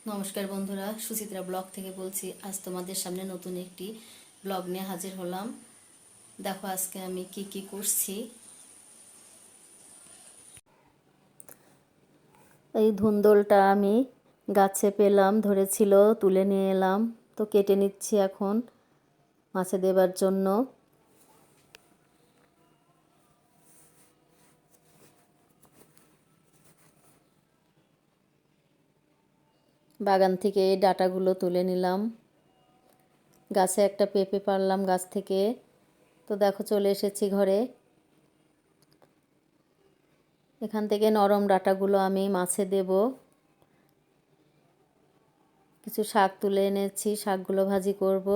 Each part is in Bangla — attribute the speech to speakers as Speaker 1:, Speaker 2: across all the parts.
Speaker 1: নমস্কার বন্ধুরা, সুচিত্রা ব্লগ থেকে বলছি। আজ তোমাদের সামনে নতুন একটি ব্লগ নিয়ে হাজির হলাম। দেখো আজকে আমি কি কি করছি। এই ধুন্দলটা আমি গাছে পেলাম, ধরেছিল, তুলে নিয়ে এলাম। তো কেটে নিচ্ছি এখন মাছে দেবার জন্য। বাগান থেকে এই ডাঁটাগুলো তুলে নিলাম। গাছে একটা পেঁপে পারলাম গাছ থেকে। তো দেখো চলে এসেছি ঘরে। এখান থেকে নরম ডাঁটাগুলো আমি মাছে দেব। কিছু শাক তুলে এনেছি, শাকগুলো ভাজি করব।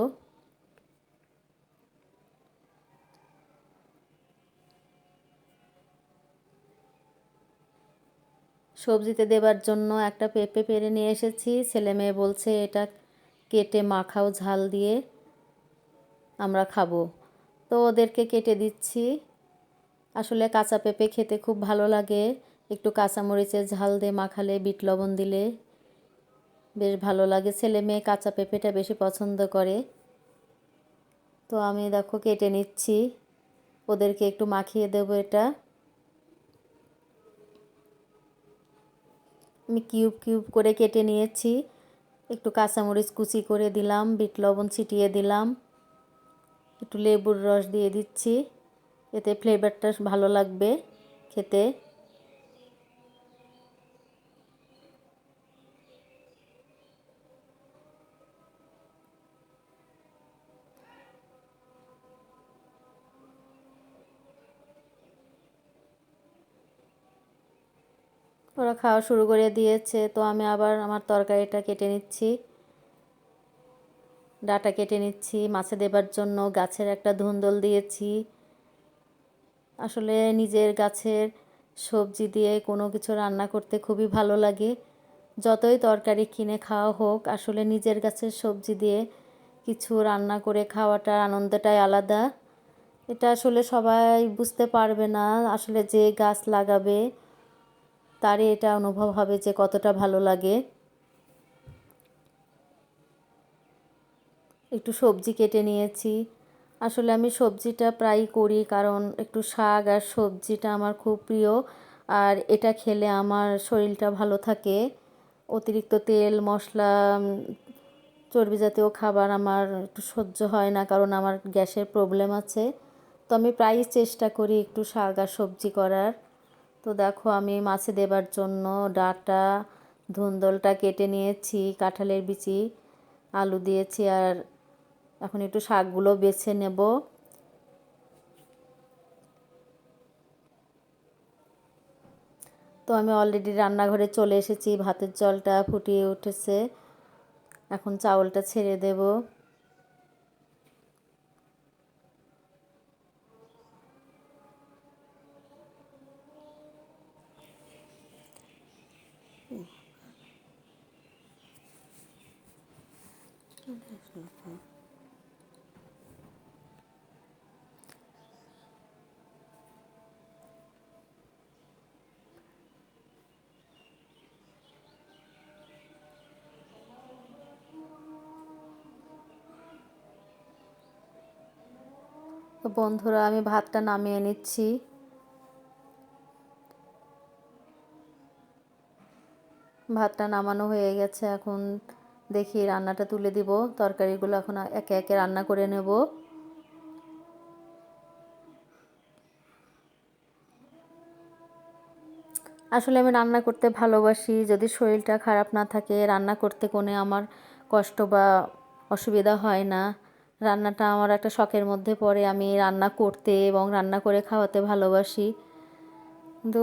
Speaker 1: সবজিতে দেবার জন্য একটা পেঁপে পেরে নিয়ে এসেছি। ছেলে মেয়ে বলছে এটা কেটে মাখাও ঝাল দিয়ে, আমরা খাবো। তো ওদেরকে কেটে দিচ্ছি। আসলে কাঁচা পেঁপে খেতে খুব ভালো লাগে। একটু কাঁচামরিচের ঝাল দিয়ে মাখালে, বিট লবণ দিলে বেশ ভালো লাগে। ছেলে মেয়ে কাঁচা পেঁপেটা বেশি পছন্দ করে। তো আমি দেখো কেটে নিচ্ছি, ওদেরকে একটু মাখিয়ে দেবো। এটা আমি কিউব কিউব করে কেটে নিয়েছি। একটু কাঁচামরিচ কুচি করে দিলাম, বিট লবণ ছিটিয়ে দিলাম, একটু লেবুর রস দিয়ে দিচ্ছি। এতে ফ্লেভারটা ভালো লাগবে খেতে। ওরা খাওয়া শুরু করে দিয়েছে। তো আমি আবার আমার তরকারিটা কেটে নিচ্ছি, ডাঁটা কেটে নিচ্ছি মাছে দেবার জন্য। গাছের একটা ধুন্দল দিয়েছি। আসলে নিজের গাছের সবজি দিয়ে কোনো কিছু রান্না করতে খুবই ভালো লাগে। যতই তরকারি কিনে খাওয়া হোক, আসলে নিজের গাছের সবজি দিয়ে কিছু রান্না করে খাওয়াটার আনন্দটাই আলাদা। এটা আসলে সবাই বুঝতে পারবে না। আসলে যে গাছ লাগাবে তারই এটা অনুভব হবে যে কতটা ভালো লাগে। একটু সবজি কেটে নিয়েছি। আসলে আমি সবজিটা প্রায়ই করি, কারণ একটু শাক আর সবজিটা আমার খুব প্রিয়। আর এটা খেলে আমার শরীরটা ভালো থাকে। অতিরিক্ত তেল মশলা, চর্বি জাতীয় খাবার আমার একটু সহ্য হয় না, কারণ আমার গ্যাসের প্রবলেম আছে। তো আমি প্রায়ই চেষ্টা করি একটু শাক আর সবজি করার। তো দেখো আমি মাছে দেবার জন্য ডাঁটা, ধুন্দলটা কেটে নিয়েছি, কাঁঠালের বিচি, আলু দিয়েছি। আর এখন একটু শাকগুলো বেছে নেব। তো আমি অলরেডি রান্নাঘরে চলে এসেছি। ভাতের জলটা ফুটিয়ে উঠেছে, এখন চাউলটা ছেড়ে দেব। তো বন্ধুরা, আমি ভাতটা নামিয়ে নিচ্ছি। ভাতটা নামানো হয়ে গেছে। এখন দেখি রান্নাটা তুলে দিব। তরকারিগুলো এখন একে একে রান্না করে নেব। আসলে আমি রান্না করতে ভালোবাসি। যদি শরীরটা খারাপ না থাকে, রান্না করতে কোনো আমার কষ্ট বা অসুবিধা হয় না। রান্নাটা আমার একটা শখের মধ্যে পড়ে। আমি রান্না করতে এবং রান্না করে খাওয়াতে ভালোবাসি। কিন্তু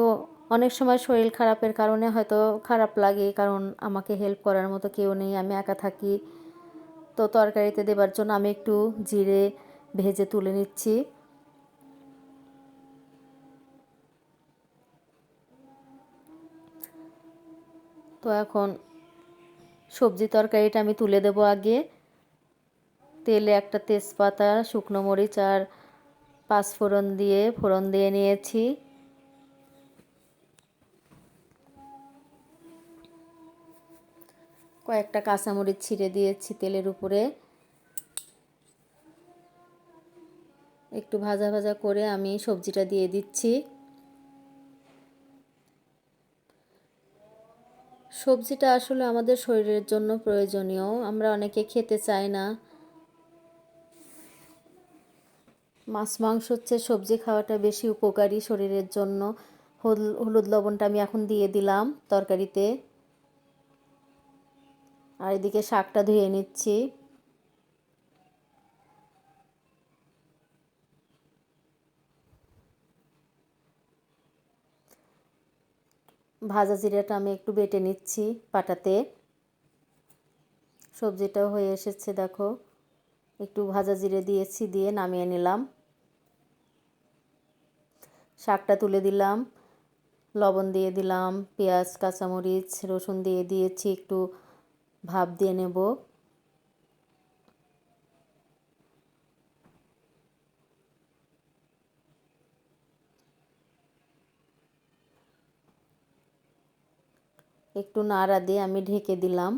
Speaker 1: অনেক সময় শরীর খারাপের কারণে হয়তো খারাপ লাগে, কারণ আমাকে হেল্প করার মতো কেউ নেই, আমি একা থাকি। তো তরকারিতে দেবার জন্য আমি একটু জিরে ভেজে তুলে নিচ্ছি। তো এখন সবজি তরকারিটা আমি তুলে দেব আগে। তেলে একটা তেজপাতা, শুকনো মরিচ আর পাঁচফোড়ন দিয়ে ফোড়ন দিয়ে নিয়েছি। কয়েকটা কাঁচামরিচ ছিঁড়ে দিয়েছি তেলের উপরে। একটু ভাজা ভাজা করে আমি সবজিটা দিয়ে দিচ্ছি। সবজিটা আসলে আমাদের শরীরের জন্য প্রয়োজনীয়, আমরা অনেকে খেতে চাই না। মাছ মাংস হচ্ছে সবজি খাওয়াটা বেশি উপকারী শরীরের জন্য। হলুদ লবণটা আমি এখন দিয়ে দিলাম তরকারিতে। আর এদিকে শাকটা ধুয়ে নিচ্ছি। ভাজা জিরাটা আমি একটু বেটে নিচ্ছি পাটাতে। সবজিটাও হয়ে এসেছে দেখো, একটু ভাজা জিরে দিয়েছি, দিয়ে নামিয়ে নিলাম। শাকটা তুলে দিলাম, লবণ দিয়ে দিলাম, পেঁয়াজ কাঁচামরিচ রসুন দিয়ে দিয়েছি, একটু ভাপ দিয়ে নেব। একটু নাড়া দিয়ে আমি ঢেকে দিলাম।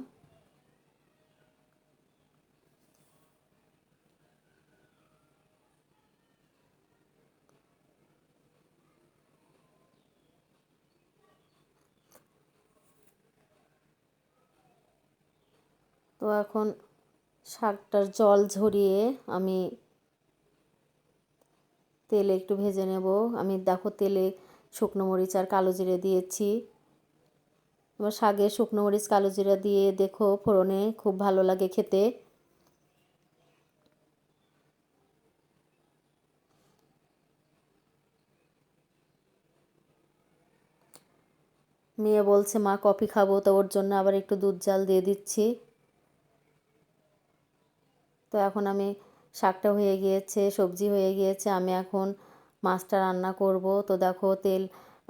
Speaker 1: তো এখন শাকটার জল ঝরিয়ে আমি তেলে একটু ভেজে নেব। আমি দেখো তেলে শুকনো মরিচ আর কালো জিরে দিয়েছি। এবার শাকে শুকনো মরিচ কালো জিরা দিয়ে দেখো ফোড়নে খুব ভালো লাগে খেতে। মেয়ে বলছে মা কফি খাবো, তো ওর জন্য আবার একটু দুধ জাল দিয়ে দিচ্ছি। তো এখন আমি শাকটা হয়ে গিয়েছে, সবজি হয়ে গিয়েছে, আমি এখন মাছটা রান্না করব। তো দেখো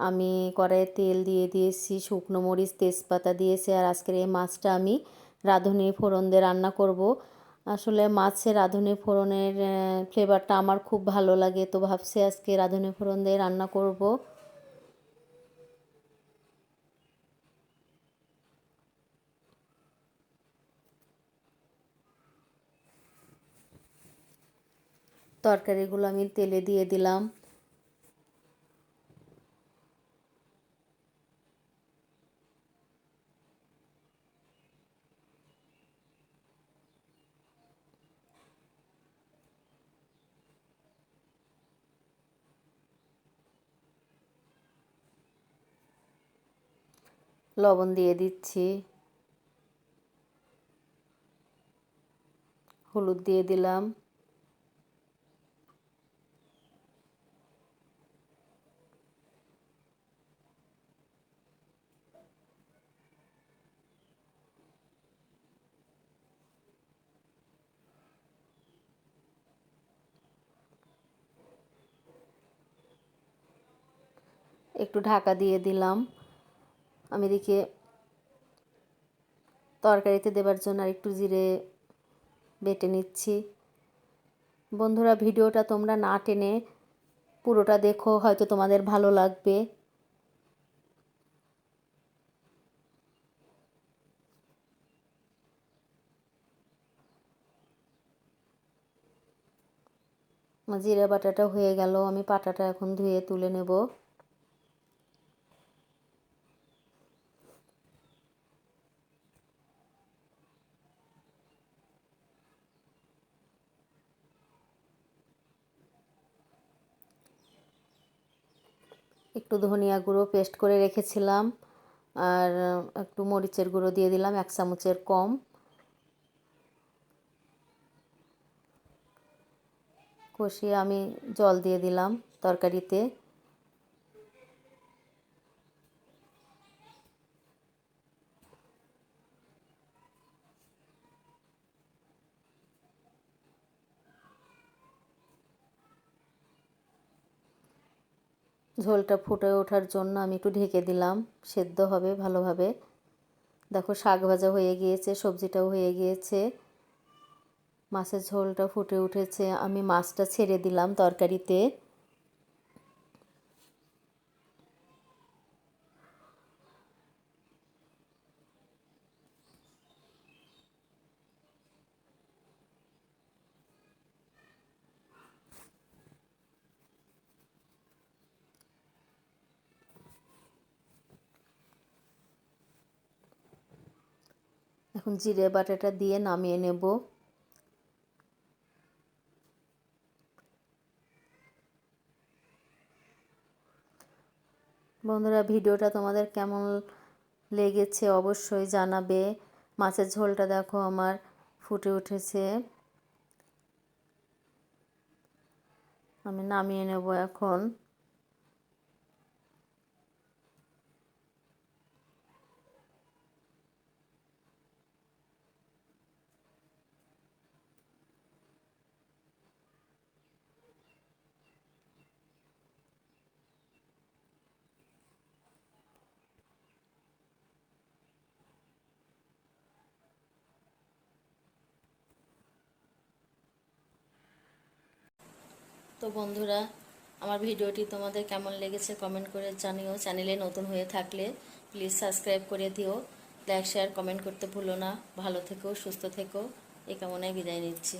Speaker 1: আমি কড়াইয়ে তেল দিয়ে দিয়েছি, শুকনো মরিচ তেজপাতা দিয়েছি। আর আজকের এই মাছটা আমি রাঁধুনি ফোড়ন দিয়ে রান্না করব। আসলে মাছের রাঁধুনি ফোড়নের ফ্লেভারটা আমার খুব ভালো লাগে, তো ভাবছি আজকে রাঁধুনি ফোড়ন দিয়ে রান্না করব। তরকারিগুলো আমি তেলে দিয়ে দিলাম। লবণ দিয়ে দিচ্ছি, হলুদ দিয়ে দিলাম। একটু ঢাকা দিয়ে দিলাম। আমি এদিকে তরকারিতে দেবার জন্য আর একটু জিরে বেটে নিচ্ছি। বন্ধুরা, ভিডিওটা তোমরা না টেনে পুরোটা দেখো, হয়তো তোমাদের ভালো লাগবে। জিরে বাটাটা হয়ে গেল, আমি পাটাটা এখন ধুয়ে তুলে নেব। একটু ধনিয়া গুঁড়ো পেস্ট করে রেখেছিলাম, আর একটু মরিচের গুঁড়ো দিয়ে দিলাম 1 চামচের কম। কষিয়ে আমি জল দিয়ে দিলাম তরকারিতে। ঝোলটা ফুটে ওঠার জন্য আমি একটু ঢেকে দিলাম, সেদ্ধ হবে ভালোভাবে। দেখো শাক ভাজা হয়ে গিয়েছে, সবজিটাও হয়ে গিয়েছে, মাছের ঝোলটা ফুটে উঠেছে। আমি মাছটা ছেড়ে দিলাম তরকারিতে। এখন জিরে বাটাটা দিয়ে নামিয়ে নেব। বন্ধুরা, ভিডিওটা তোমাদের কেমন লেগেছে অবশ্যই জানাবে। মাছের ঝোলটা দেখো আমার ফুটে উঠেছে, আমি নামিয়ে নেব এখন। তো বন্ধুরা, আমার ভিডিওটি তোমাদের কেমন লেগেছে কমেন্ট করে জানিও। চ্যানেলে নতুন হয়ে থাকলে প্লিজ সাবস্ক্রাইব করে দিও। লাইক শেয়ার কমেন্ট করতে ভুলো না। ভালো থেকো, সুস্থ থেকো, এই কামনায় বিদায় নিচ্ছি।